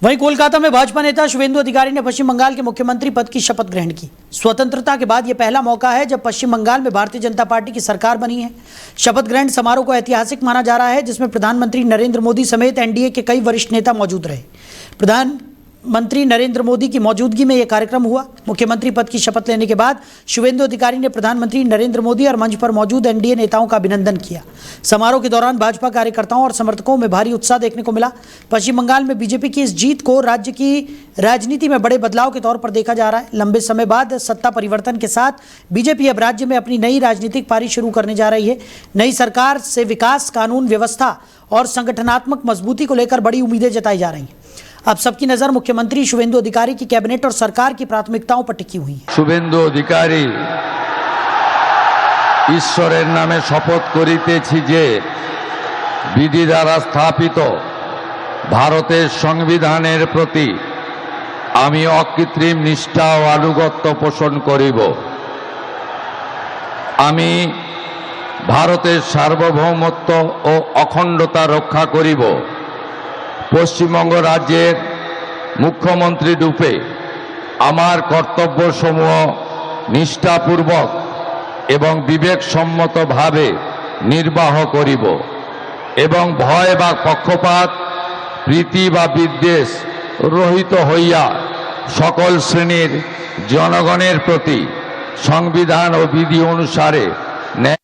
वहीं कोलकाता में भाजपा नेता शुभेंदु अधिकारी ने पश्चिम बंगाल के मुख्यमंत्री पद की शपथ ग्रहण की। स्वतंत्रता के बाद यह पहला मौका है जब पश्चिम बंगाल में भारतीय जनता पार्टी की सरकार बनी है। शपथ ग्रहण समारोह को ऐतिहासिक माना जा रहा है, जिसमें प्रधानमंत्री नरेंद्र मोदी समेत एनडीए के कई वरिष्ठ नेता मौजूद रहे। प्रधानमंत्री नरेंद्र मोदी की मौजूदगी में यह कार्यक्रम हुआ। मुख्यमंत्री पद की शपथ लेने के बाद शुभेंदु अधिकारी ने प्रधानमंत्री नरेंद्र मोदी और मंच पर मौजूद एनडीए नेताओं का अभिनंदन किया। समारोह के दौरान भाजपा कार्यकर्ताओं और समर्थकों में भारी उत्साह देखने को मिला। पश्चिम बंगाल में बीजेपी की इस जीत को राज्य की राजनीति में बड़े बदलाव के तौर पर देखा जा रहा है। लंबे समय बाद सत्ता परिवर्तन के साथ बीजेपी अब राज्य में अपनी नई राजनीतिक पारी शुरू करने जा रही है। नई सरकार से विकास, कानून व्यवस्था और संगठनात्मक मजबूती को लेकर बड़ी उम्मीदें जताई जा रही हैं। अब सबकी नजर मुख्यमंत्री शुभेंदु अधिकारी की कैबिनेट और सरकार की प्राथमिकताओं पर टिकी हुई है। शुभेंदु अधिकारी ईश्वरेर नामे शपथ करितेछि जे विधि द्वारा स्थापित भारतेर संविधानेर प्रति आमी अकृत्रिम निष्ठा और आनुगत्य पोषण करिब। आमी भारतेर सार्वभौमत्व और अखंडता रक्षा करिब। पश्चिमबंग राज्येर मुख्यमंत्री रूपे आमार कर्तव्य समूह निष्ठापूर्वक एवं विवेकसम्मत भावे निर्वाह करिब एवं भय बा पक्षपात प्रीति बा विद्वेष रहित हइया सकल श्रेणीर जनगणेर प्रति संविधान और विधि अनुसारे